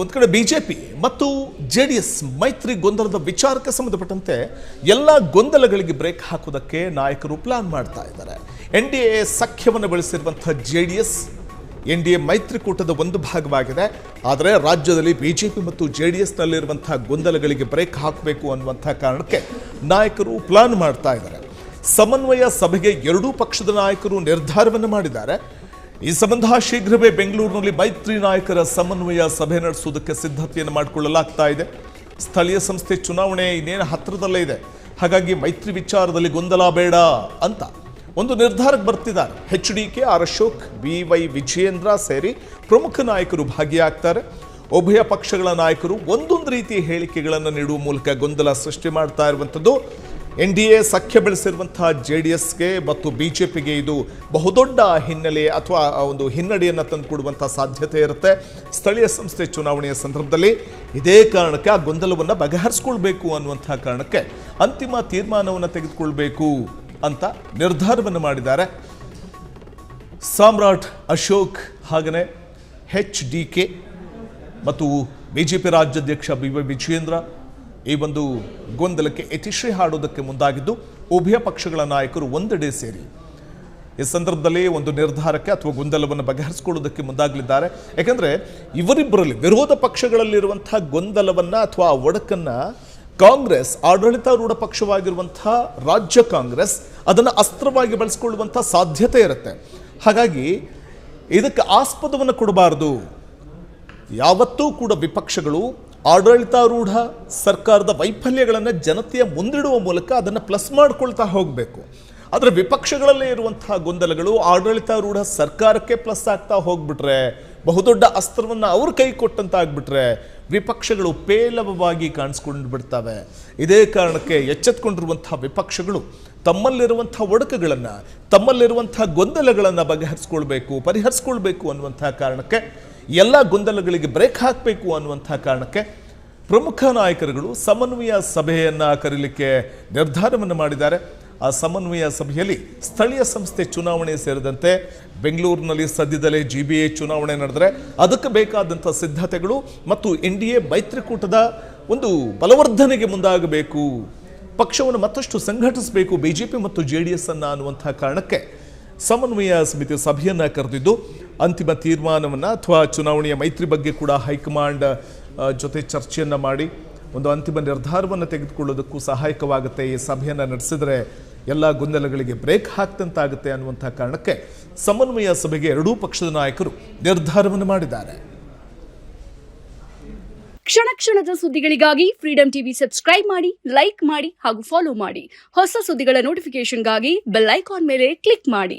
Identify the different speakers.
Speaker 1: ಒಂದು ಕಡೆ ಬಿಜೆಪಿ ಮತ್ತು ಜೆಡಿಎಸ್ ಮೈತ್ರಿ ಗೊಂದಲದ ವಿಚಾರಕ್ಕೆ ಸಂಬಂಧಪಟ್ಟಂತೆ ಎಲ್ಲ ಗೊಂದಲಗಳಿಗೆ ಬ್ರೇಕ್ ಹಾಕೋದಕ್ಕೆ ನಾಯಕರು ಪ್ಲಾನ್ ಮಾಡ್ತಾ ಇದ್ದಾರೆ. ಎನ್ಡಿಎ ಸಖ್ಯವನ್ನು ಬೆಳೆಸಿರುವಂತಹ ಜೆಡಿಎಸ್ ಎನ್ಡಿಎ ಮೈತ್ರಿಕೂಟದ ಒಂದು ಭಾಗವಾಗಿದೆ. ಆದರೆ ರಾಜ್ಯದಲ್ಲಿ ಬಿಜೆಪಿ ಮತ್ತು ಜೆಡಿಎಸ್ನಲ್ಲಿರುವಂತಹ ಗೊಂದಲಗಳಿಗೆ ಬ್ರೇಕ್ ಹಾಕಬೇಕು ಅನ್ನುವಂತಹ ಕಾರಣಕ್ಕೆ ನಾಯಕರು ಪ್ಲಾನ್ ಮಾಡ್ತಾ ಇದ್ದಾರೆ. ಸಮನ್ವಯ ಸಭೆಗೆ ಎರಡೂ ಪಕ್ಷದ ನಾಯಕರು ನಿರ್ಧಾರವನ್ನು ಮಾಡಿದ್ದಾರೆ. ಈ ಸಂಬಂಧ ಶೀಘ್ರವೇ ಬೆಂಗಳೂರಿನಲ್ಲಿ ಮೈತ್ರಿ ನಾಯಕರ ಸಮನ್ವಯ ಸಭೆ ನಡೆಸುವುದಕ್ಕೆ ಸಿದ್ಧತೆಯನ್ನು ಮಾಡಿಕೊಳ್ಳಲಾಗ್ತಾ ಇದೆ. ಸ್ಥಳೀಯ ಸಂಸ್ಥೆ ಚುನಾವಣೆ ಇನ್ನೇನು ಹತ್ತಿರದಲ್ಲೇ ಇದೆ. ಹಾಗಾಗಿ ಮೈತ್ರಿ ವಿಚಾರದಲ್ಲಿ ಗೊಂದಲ ಬೇಡ ಅಂತ ಒಂದು ನಿರ್ಧಾರಕ್ಕೆ ಬರ್ತಿದ್ದಾರೆ. HDK, R Ashok, BY Vijayendra ಸೇರಿ ಪ್ರಮುಖ ನಾಯಕರು ಭಾಗಿಯಾಗ್ತಾರೆ. ಉಭಯ ಪಕ್ಷಗಳ ನಾಯಕರು ಒಂದೊಂದು ರೀತಿಯ ಹೇಳಿಕೆಗಳನ್ನು ನೀಡುವ ಮೂಲಕ ಗೊಂದಲ ಸೃಷ್ಟಿ ಮಾಡ್ತಾ ಇರುವಂಥದ್ದು. NDA ಸಖ್ಯ ಬೆಳೆಸಿರುವಂತಹ JDSಗೆ ಮತ್ತು ಬಿಜೆಪಿಗೆ ಇದು ಬಹುದೊಡ್ಡ ಹಿನ್ನೆಲೆ ಅಥವಾ ಒಂದು ಹಿನ್ನಡೆಯನ್ನು ತಂದುಕೊಡುವಂತಹ ಸಾಧ್ಯತೆ ಇರುತ್ತೆ. ಸ್ಥಳೀಯ ಸಂಸ್ಥೆ ಚುನಾವಣೆಯ ಸಂದರ್ಭದಲ್ಲಿ ಇದೇ ಕಾರಣಕ್ಕೆ ಆ ಗೊಂದಲವನ್ನು ಬಗೆಹರಿಸಿಕೊಳ್ಬೇಕು ಅನ್ನುವಂತಹ ಕಾರಣಕ್ಕೆ ಅಂತಿಮ ತೀರ್ಮಾನವನ್ನು ತೆಗೆದುಕೊಳ್ಬೇಕು ಅಂತ ನಿರ್ಧಾರವನ್ನು ಮಾಡಿದ್ದಾರೆ. ಸಾಮ್ರಾಟ್ ಅಶೋಕ್ ಹಾಗನೇ HDK ಮತ್ತು ಬಿಜೆಪಿ ರಾಜ್ಯಾಧ್ಯಕ್ಷ BY ವಿಜಯೇಂದ್ರ ಈ ಒಂದು ಗೊಂದಲಕ್ಕೆ ಯತಿಶ್ರೀ ಹಾಡೋದಕ್ಕೆ ಮುಂದಾಗಿದ್ದು ಉಭಯ ಪಕ್ಷಗಳ ನಾಯಕರು ಒಂದೆಡೆ ಸೇರಿ ಈ ಸಂದರ್ಭದಲ್ಲಿ ಒಂದು ನಿರ್ಧಾರಕ್ಕೆ ಅಥವಾ ಗೊಂದಲವನ್ನು ಬಗೆಹರಿಸಿಕೊಳ್ಳೋದಕ್ಕೆ ಮುಂದಾಗಲಿದ್ದಾರೆ. ಯಾಕಂದರೆ ಇವರಿಬ್ಬರಲ್ಲಿ ವಿರೋಧ ಪಕ್ಷಗಳಲ್ಲಿರುವಂತಹ ಗೊಂದಲವನ್ನು ಅಥವಾ ಒಡಕನ್ನು ಕಾಂಗ್ರೆಸ್, ಆಡಳಿತಾರೂಢ ಪಕ್ಷವಾಗಿರುವಂತಹ ರಾಜ್ಯ ಕಾಂಗ್ರೆಸ್ ಅದನ್ನು ಅಸ್ತ್ರವಾಗಿ ಬಳಸಿಕೊಳ್ಳುವಂಥ ಸಾಧ್ಯತೆ ಇರುತ್ತೆ. ಹಾಗಾಗಿ ಇದಕ್ಕೆ ಆಸ್ಪದವನ್ನು ಕೊಡಬಾರದು. ಯಾವತ್ತೂ ಕೂಡ ವಿಪಕ್ಷಗಳು ಆಡಳಿತಾರೂಢ ಸರ್ಕಾರದ ವೈಫಲ್ಯಗಳನ್ನು ಜನತೆಯ ಮುಂದಿಡುವ ಮೂಲಕ ಅದನ್ನು ಪ್ಲಸ್ ಮಾಡ್ಕೊಳ್ತಾ ಹೋಗಬೇಕು. ಆದರೆ ವಿಪಕ್ಷಗಳಲ್ಲೇ ಇರುವಂತಹ ಗೊಂದಲಗಳು ಆಡಳಿತಾರೂಢ ಸರ್ಕಾರಕ್ಕೆ ಪ್ಲಸ್ ಆಗ್ತಾ ಹೋಗ್ಬಿಟ್ರೆ, ಬಹುದೊಡ್ಡ ಅಸ್ತ್ರವನ್ನು ಅವ್ರ ಕೈ ಕೊಟ್ಟಂತ ಆಗ್ಬಿಟ್ರೆ ವಿಪಕ್ಷಗಳು ಪೇಲವವಾಗಿ ಕಾಣಿಸ್ಕೊಂಡು ಬಿಡ್ತವೆ. ಇದೇ ಕಾರಣಕ್ಕೆ ಎಚ್ಚೆತ್ಕೊಂಡಿರುವಂತಹ ವಿಪಕ್ಷಗಳು ತಮ್ಮಲ್ಲಿರುವಂತಹ ಒಡಕುಗಳನ್ನು, ತಮ್ಮಲ್ಲಿರುವಂತಹ ಗೊಂದಲಗಳನ್ನು ಪರಿಹರಿಸ್ಕೊಳ್ಬೇಕು ಅನ್ನುವಂತಹ ಕಾರಣಕ್ಕೆ, ಎಲ್ಲ ಗೊಂದಲಗಳಿಗೆ ಬ್ರೇಕ್ ಹಾಕಬೇಕು ಅನ್ನುವಂತಹ ಕಾರಣಕ್ಕೆ ಪ್ರಮುಖ ನಾಯಕರುಗಳು ಸಮನ್ವಯ ಸಭೆಯನ್ನು ಕರೀಲಿಕ್ಕೆ ನಿರ್ಧಾರವನ್ನು ಮಾಡಿದ್ದಾರೆ. ಆ ಸಮನ್ವಯ ಸಭೆಯಲ್ಲಿ ಸ್ಥಳೀಯ ಸಂಸ್ಥೆ ಚುನಾವಣೆ ಸೇರಿದಂತೆ ಬೆಂಗಳೂರಿನಲ್ಲಿ ಸದ್ಯದಲ್ಲೇ GBA ಚುನಾವಣೆ ನಡೆದರೆ ಅದಕ್ಕೆ ಬೇಕಾದಂಥ ಸಿದ್ಧತೆಗಳು ಮತ್ತು NDA ಮೈತ್ರಿಕೂಟದ ಒಂದು ಬಲವರ್ಧನೆಗೆ ಮುಂದಾಗಬೇಕು, ಪಕ್ಷವನ್ನು ಮತ್ತಷ್ಟು ಸಂಘಟಿಸಬೇಕು ಬಿಜೆಪಿ ಮತ್ತು JDS ಅನ್ನುವಂತಹ ಕಾರಣಕ್ಕೆ ಸಮನ್ವಯ ಸಮಿತಿ ಸಭೆಯನ್ನು ಕರೆದಿದ್ದು ಅಂತಿಮ ತೀರ್ಮಾನವನ್ನು ಅಥವಾ ಚುನಾವಣೆಯ ಮೈತ್ರಿ ಬಗ್ಗೆ ಕೂಡ ಹೈಕಮಾಂಡ್ ಜೊತೆ ಚರ್ಚೆಯನ್ನು ಮಾಡಿ ಒಂದು ಅಂತಿಮ ನಿರ್ಧಾರವನ್ನು ತೆಗೆದುಕೊಳ್ಳೋದಕ್ಕೂ ಸಹಾಯಕವಾಗುತ್ತೆ. ಈ ಸಭೆಯನ್ನು ನಡೆಸಿದರೆ ಎಲ್ಲ ಗೊಂದಲಗಳಿಗೆ ಬ್ರೇಕ್ ಹಾಕ್ತಂತಾಗುತ್ತೆ ಅನ್ನುವಂಥ ಕಾರಣಕ್ಕೆ ಸಮನ್ವಯ ಸಭೆಗೆ ಎರಡೂ ಪಕ್ಷದ ನಾಯಕರು ನಿರ್ಧಾರವನ್ನು ಮಾಡಿದ್ದಾರೆ.
Speaker 2: ಕ್ಷಣ ಕ್ಷಣದ ಸುದ್ದಿಗಳಿಗಾಗಿ ಫ್ರೀಡಂ ಟಿವಿ ಸಬ್ಸ್ಕ್ರೈಬ್ ಮಾಡಿ, ಲೈಕ್ ಮಾಡಿ ಹಾಗೂ ಫಾಲೋ ಮಾಡಿ. ಹೊಸ ಸುದ್ದಿಗಳ ನೋಟಿಫಿಕೇಶನ್ಗಾಗಿ ಬೆಲ್ ಐಕಾನ್ ಮೇಲೆ ಕ್ಲಿಕ್ ಮಾಡಿ.